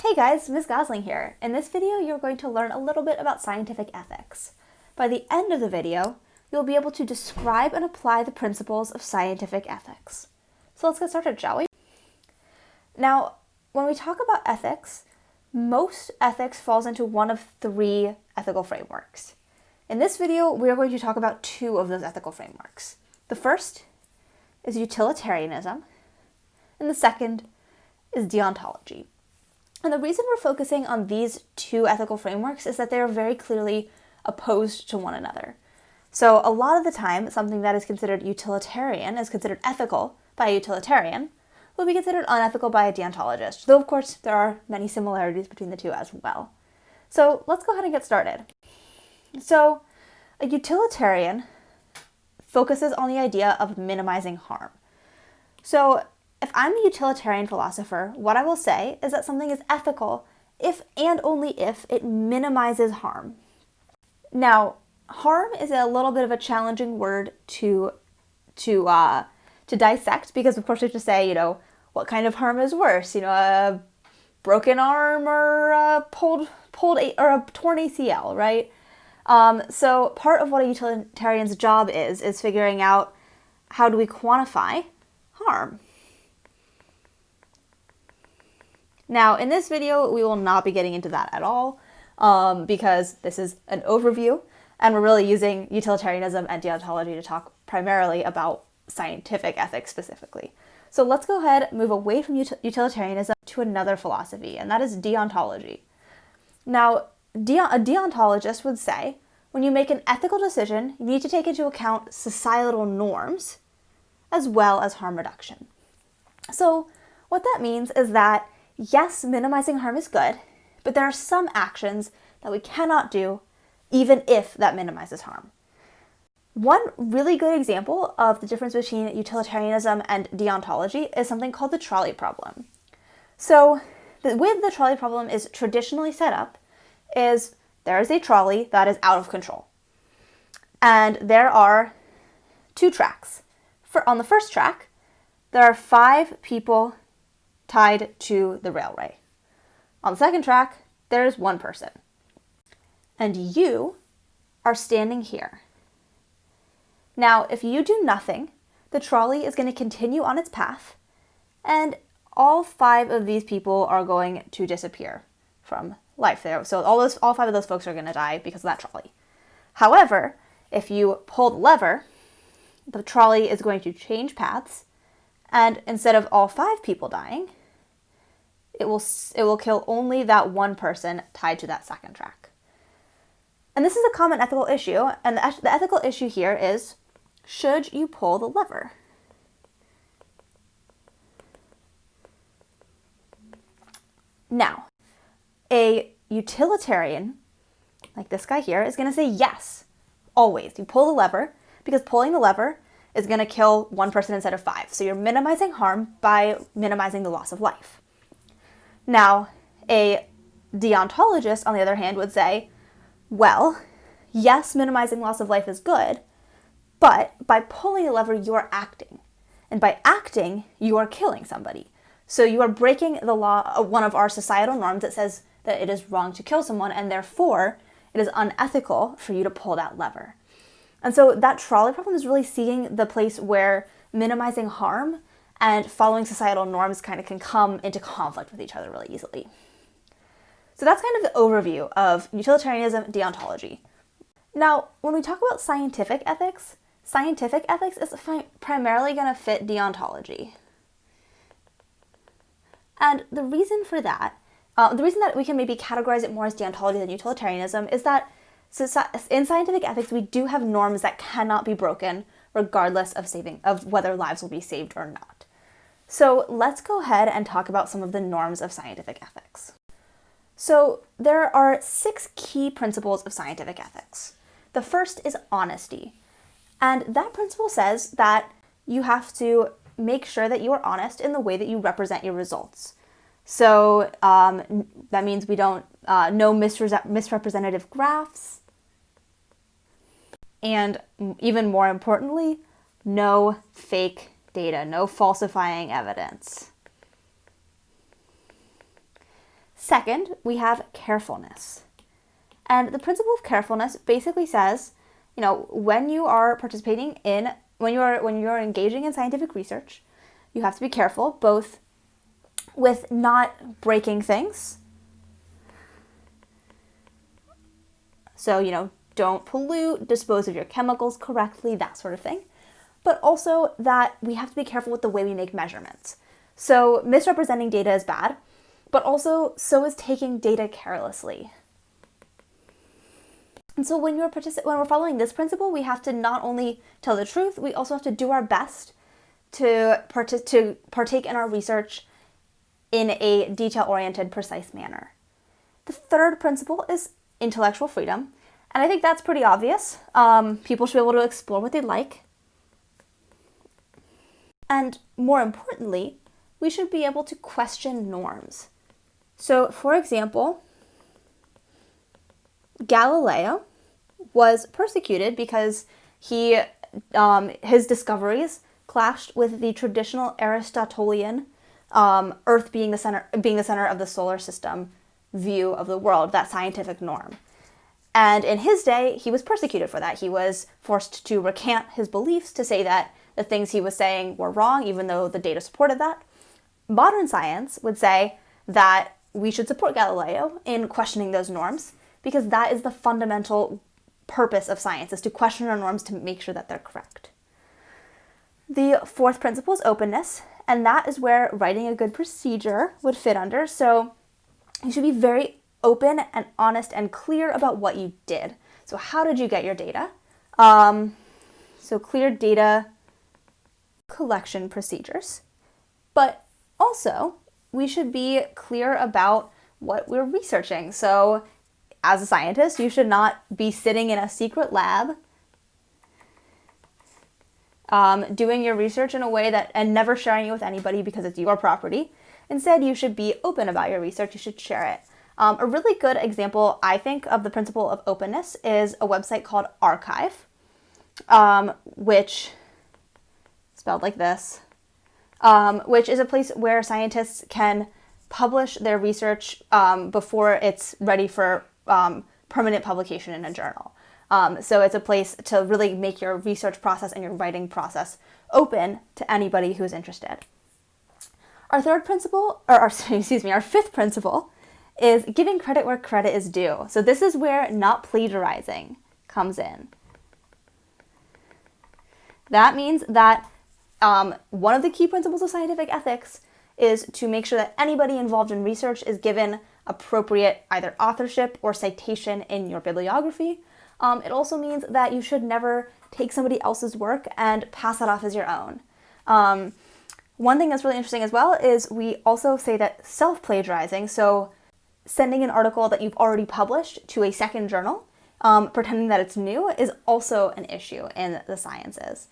Hey guys, Ms. Gosling here. In this video, you're going to learn a little bit about scientific ethics. By the end of the video, you'll be able to describe and apply the principles of scientific ethics. So let's get started, shall we? Now, when we talk about ethics, most ethics falls into one of three ethical frameworks. In this video, we are going to talk about two of those ethical frameworks. The first is utilitarianism, and the second is deontology. And the reason we're focusing on these two ethical frameworks is that they are very clearly opposed to one another. So a lot of the time, something that is considered utilitarian is considered ethical by a utilitarian, will be considered unethical by a deontologist, though of course there are many similarities between the two as well. So let's go ahead and get started. So a utilitarian focuses on the idea of minimizing harm. So if I'm a utilitarian philosopher, what I will say is that something is ethical if and only if it minimizes harm. Now, harm is a little bit of a challenging word to dissect because, of course, we have to say, what kind of harm is worse? A broken arm or a pulled or a torn ACL, right? So part of what a utilitarian's job is figuring out how do we quantify harm. Now, in this video, we will not be getting into that at all because this is an overview and we're really using utilitarianism and deontology to talk primarily about scientific ethics specifically. So let's go ahead and move away from utilitarianism to another philosophy, and that is deontology. Now, a deontologist would say, when you make an ethical decision, you need to take into account societal norms as well as harm reduction. So what that means is that yes, minimizing harm is good, but there are some actions that we cannot do even if that minimizes harm. One really good example of the difference between utilitarianism and deontology is something called the trolley problem. So the way the trolley problem is traditionally set up is there is a trolley that is out of control. And there are two tracks. On the first track, there are 5 people tied to the railway. On the second track, there is 1 person. And you are standing here. Now, if you do nothing, the trolley is going to continue on its path, and all 5 of these people are going to disappear from life there. So all 5 of those folks are going to die because of that trolley. However, if you pull the lever, the trolley is going to change paths, and instead of all 5 people dying, it will kill only that 1 person tied to that second track. And this is a common ethical issue, and the ethical issue here is, should you pull the lever? Now, a utilitarian, like this guy here, is going to say yes, always. You pull the lever, because pulling the lever is going to kill 1 person instead of 5. So you're minimizing harm by minimizing the loss of life. Now, a deontologist, on the other hand, would say, well, yes, minimizing loss of life is good, but by pulling the lever, you are acting. And by acting, you are killing somebody. So you are breaking the law, one of our societal norms that says that it is wrong to kill someone, and therefore it is unethical for you to pull that lever. And so that trolley problem is really seeing the place where minimizing harm and following societal norms kind of can come into conflict with each other really easily. So that's kind of the overview of utilitarianism and deontology. Now, when we talk about scientific ethics is primarily going to fit deontology. And the reason for that, the reason that we can maybe categorize it more as deontology than utilitarianism is that in scientific ethics, we do have norms that cannot be broken regardless of whether lives will be saved or not. So let's go ahead and talk about some of the norms of scientific ethics. So there are 6 key principles of scientific ethics. The first is honesty. And that principle says that you have to make sure that you are honest in the way that you represent your results. So that means we don't no misrepresentative graphs, and even more importantly, no fake data, no falsifying evidence. Second, we have carefulness. And the principle of carefulness basically says, when you are when you're engaging in scientific research, you have to be careful both with not breaking things. So, don't pollute, dispose of your chemicals correctly, that sort of thing. But also that we have to be careful with the way we make measurements. So misrepresenting data is bad, but also so is taking data carelessly. And so when we're following this principle, we have to not only tell the truth, we also have to do our best to partake in our research in a detail-oriented, precise manner. The third principle is intellectual freedom, and I think that's pretty obvious. People should be able to explore what they like. And more importantly, we should be able to question norms. So, for example, Galileo was persecuted because his discoveries clashed with the traditional Aristotelian Earth being the center of the solar system view of the world, that scientific norm. And in his day, he was persecuted for that. He was forced to recant his beliefs, to say that the things he was saying were wrong, even though the data supported that. Modern science would say that we should support Galileo in questioning those norms, because that is the fundamental purpose of science, is to question our norms to make sure that they're correct. The fourth principle is openness, and that is where writing a good procedure would fit under. So you should be very open and honest and clear about what you did. So how did you get your data? So clear data collection procedures. But also, we should be clear about what we're researching. So as a scientist, you should not be sitting in a secret lab doing your research in a way and never sharing it with anybody because it's your property. Instead, you should be open about your research. You should share it. A really good example, I think, of the principle of openness is a website called Archive, which, spelled like this, which is a place where scientists can publish their research before it's ready for permanent publication in a journal. So it's a place to really make your research process and your writing process open to anybody who's interested. Our fifth principle is giving credit where credit is due. So this is where not plagiarizing comes in. That means that one of the key principles of scientific ethics is to make sure that anybody involved in research is given appropriate either authorship or citation in your bibliography. It also means that you should never take somebody else's work and pass it off as your own. One thing that's really interesting as well is we also say that self-plagiarizing, so sending an article that you've already published to a second journal, pretending that it's new, is also an issue in the sciences.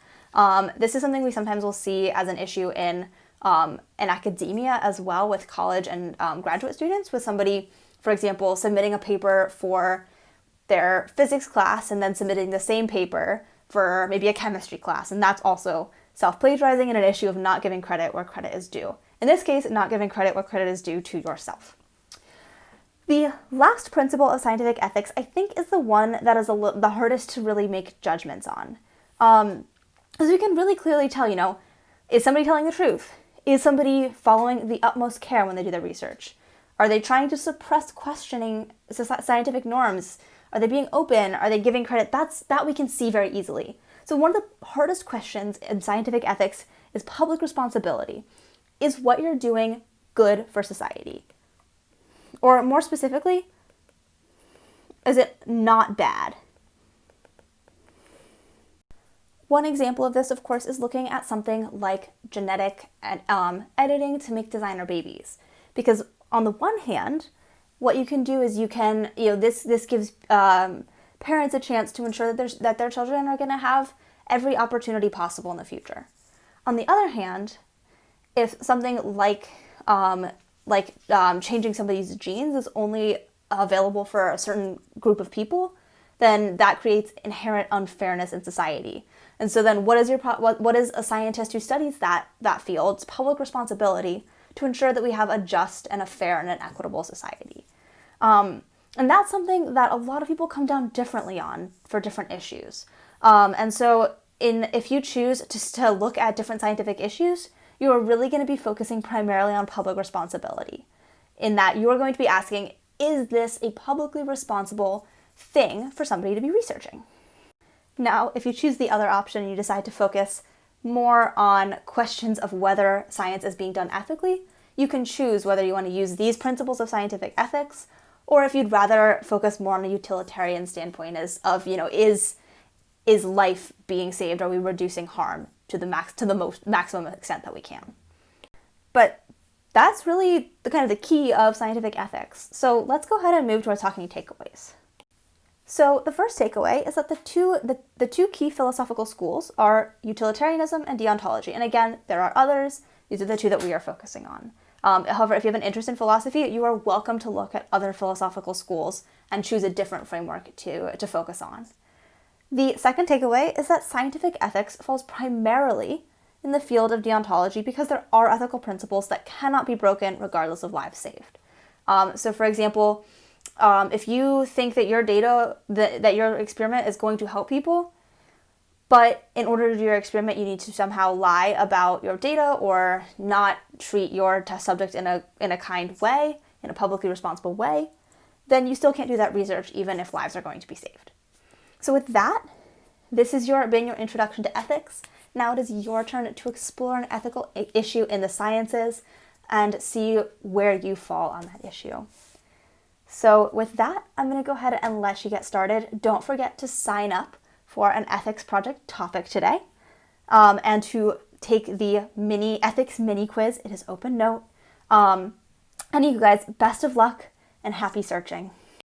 This is something we sometimes will see as an issue in academia as well, with college and graduate students, with somebody, for example, submitting a paper for their physics class and then submitting the same paper for maybe a chemistry class. And that's also self-plagiarizing and an issue of not giving credit where credit is due. In this case, not giving credit where credit is due to yourself. The last principle of scientific ethics, I think, is the one that is the hardest to really make judgments on. As we can really clearly tell, is somebody telling the truth? Is somebody following the utmost care when they do their research? Are they trying to suppress questioning scientific norms? Are they being open? Are they giving credit? That we can see very easily. So one of the hardest questions in scientific ethics is public responsibility. Is what you're doing good for society? Or more specifically, is it not bad? One example of this, of course, is looking at something like genetic editing to make designer babies. Because on the one hand, what you can do is this gives parents a chance to ensure that their children are going to have every opportunity possible in the future. On the other hand, if something like changing somebody's genes is only available for a certain group of people, then that creates inherent unfairness in society. And so then what is a scientist who studies that field? It's public responsibility to ensure that we have a just and a fair and an equitable society. And that's something that a lot of people come down differently on for different issues. And so if you choose to look at different scientific issues, you are really going to be focusing primarily on public responsibility, in that you are going to be asking, is this a publicly responsible thing for somebody to be researching? Now, if you choose the other option and you decide to focus more on questions of whether science is being done ethically, you can choose whether you want to use these principles of scientific ethics, or if you'd rather focus more on a utilitarian standpoint is life being saved? Are we reducing harm to the maximum extent that we can? But that's really the key of scientific ethics. So let's go ahead and move to our talking takeaways. So the first takeaway is that the two key philosophical schools are utilitarianism and deontology. And again, there are others. These are the two that we are focusing on. However, if you have an interest in philosophy, you are welcome to look at other philosophical schools and choose a different framework to focus on. The second takeaway is that scientific ethics falls primarily in the field of deontology because there are ethical principles that cannot be broken regardless of lives saved. So for example, if you think that your data, that your experiment is going to help people, but in order to do your experiment, you need to somehow lie about your data or not treat your test subject in a kind way, in a publicly responsible way, then you still can't do that research even if lives are going to be saved. So with that, this has been your introduction to ethics. Now it is your turn to explore an ethical issue in the sciences and see where you fall on that issue. So with that, I'm going to go ahead and let you get started. Don't forget to sign up for an ethics project topic today, and to take the ethics mini quiz. It is open note. And you guys, best of luck and happy searching.